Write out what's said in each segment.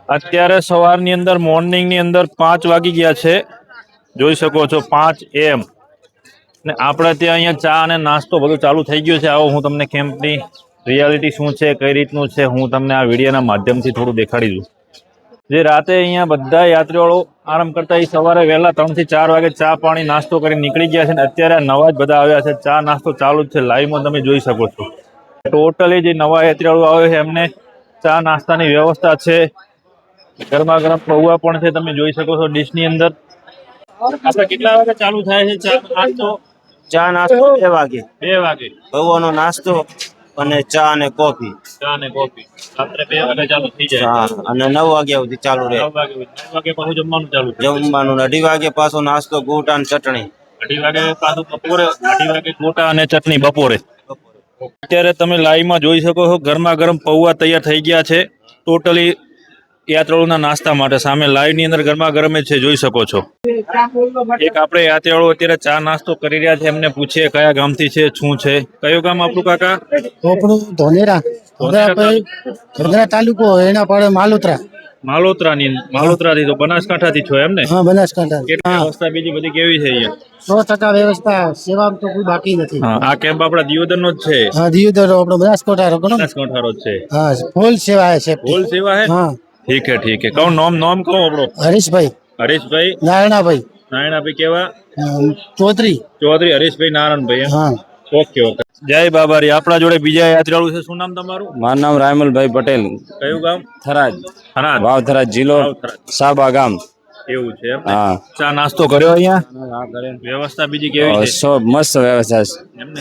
અત્યારે સવારની અંદર મોર્નિંગની અંદર 5 વાગી ગયા છે, જોઈ શકો છો 5 AM ને આપણે ત્યાં અહીંયા ચા અને નાસ્તો બધું ચાલુ થઈ ગયું છે। આવો હું તમને કેમ્પની રિયાલિટી શું છે, કઈ રીતનું છે, હું તમને આ વિડીયોના માધ્યમથી થોડું દેખાડી દઉં। જે રાતે અહીંયા બધા યાત્રીઓ આરામ કરતા એ સવારે વહેલા 3 થી 4 વાગે ચા પાણી નાસ્તો કરીને નીકળી ગયા છે ને અત્યારે નવા જ બધા આવ્યા છે। ચા નાસ્તો ચાલુ જ છે, લાઈવમાં તમે જોઈ શકો છો। ટોટલી જે નવા યાત્રીઓ આવે છે એમને ચા નાસ્તાની વ્યવસ્થા છે, ગરમા ગરમ પૌવા પણ છે, તમે જોઈ શકો છો ડીશની અંદર। આપણે કેટલા વાગે ચાલુ થાય છે ચા નાસ્તો? ચા નાસ્તો 2 વાગે, 2 વાગે પૌવાનો નાસ્તો અને ચા અને કોફી। ચા અને કોફી રાત્રે 2 વાગે ચાલુ થઈ જાય અને 9 વાગ્યા સુધી ચાલુ રહે। 9 વાગે પાછું જમવાનું ચાલુ થાય। જમવાનું 2:30 વાગે પાછો નાસ્તો ગોટા અને ચટણી। 2:30 વાગે પાછું બપોરે 2:30 વાગે ગોટા અને ચટણી બપોરે। અત્યારે તમે લાઈવમાં જોઈ શકો છો ગરમા ગરમ પૌવા તૈયાર થઈ ગયા છે ટોટલી યાત્રાળુના નાસ્તા માટે। સામે લાઈવની અંદર ગરમા ગરમ જ છે, જોઈ શકો છો। એક આપણે યાત્રાળુ અત્યારે ચા નાસ્તો કરી રહ્યા છે, એમને પૂછીએ કયા ગામથી છે, શું છે। કયું ગામ આપણું કાકા? આપણું ધોનેરા તાલુકો એના પડે માલોતરાથી તો બનાસકાંઠાથી છો એમ ને? હા, બનાસકાંઠા। કેટલી વ્યવસ્થા બીજી બધી કેવી છે અહીંયા? 100% વ્યવસ્થા, સેવા તો કોઈ બાકી નથી। આ કેમ્પ આપણા દિયોદરનો જ છે? હા, દિયોદર આપણો બનાસકાંઠાનો જ છે। હા, ફૂલ સેવા છે। ફૂલ સેવા है? हाँ, ठीक है ठीक है। कौन नाम કહો આપણો? હરીશભાઈ નારાયણભાઈ નારાયણભાઈ કેવા? ચૌધરી હરીશભાઈ નારાયણભાઈ। હા, ઓકે ઓકે, જય બાબારી। આપણા જોડે બીજા યાત્રાળુ છે, શું નામ તમારું? મારું નામ રાયમલભાઈ પટેલ, કયું ગામ? થરાદ, થરાદ, વાવથરાદ જિલ્લો, સાબા ગામ। એવું છે એમ ને? હા, ચા નાસ્તો કર્યો અહીંયા? વ્યવસ્થા બીજી કેવી છે? મસ્ત વ્યવસ્થા છે,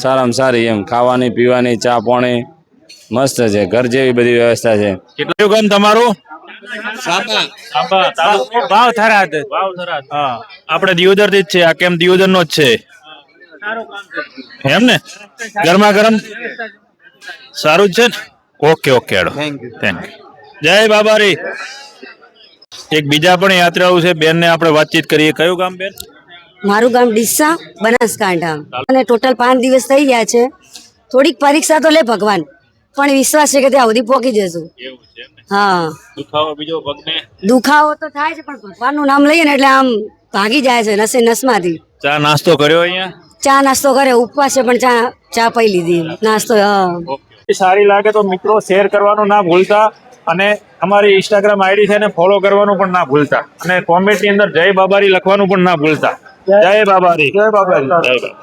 સારામાં સારી એમ, ખાવાની પીવાની ચા પાણી મસ્ત છે, ઘર જેવી બધી વ્યવસ્થા છે। કેટલું ગામ તમારું? વાવથરાદ। હા, આપણે દિયોદર થી જ છે, આ કેમ દિયોદર નો જ છે એમ ને? ગરમા ગરમ સારું જ છે ને? ઓકે ઓકે, હેડો, થેન્ક યુ। જય બાબારી। એક બીજા પણ યાત્રાળુ છે, બેન ને આપણે વાતચીત કરીએ। કયું ગામ બેન? મારું ગામ ડીસા, બનાસકાંઠા, અને ટોટલ 5 દિવસ થઈ ગયા છે। થોડીક પરીક્ષા તો લે ભગવાન, પણ વિશ્વાસ છે કે ત્યાં સુધી પહોંચી જશું। એવું છે એમ ને? હા, દુખાવો બીજો પગને? દુખાવો તો થાય છે, પણ ભગવાનનું નામ લઈએ ને એટલે આમ ભાગી જાય છે નસે નસમાંથી। ચા નાસ્તો કર્યો અહીંયા? ચા નાસ્તો કરે, ઉપવાસ છે પણ ચા પી લીધી, નાસ્તો। હા, સારી લાગે તો મિત્રો શેર કરવાનું ના ભૂલતા, અને અમારી ઇન્સ્ટાગ્રામ આઈડી છે ને ફોલો કરવાનું પણ ના ભૂલતા, અને કોમેન્ટ ની અંદર જય બાબારી લખવાનું પણ ના ભૂલતા। જય બાબારી, જય બાબારી, જય બાબારી।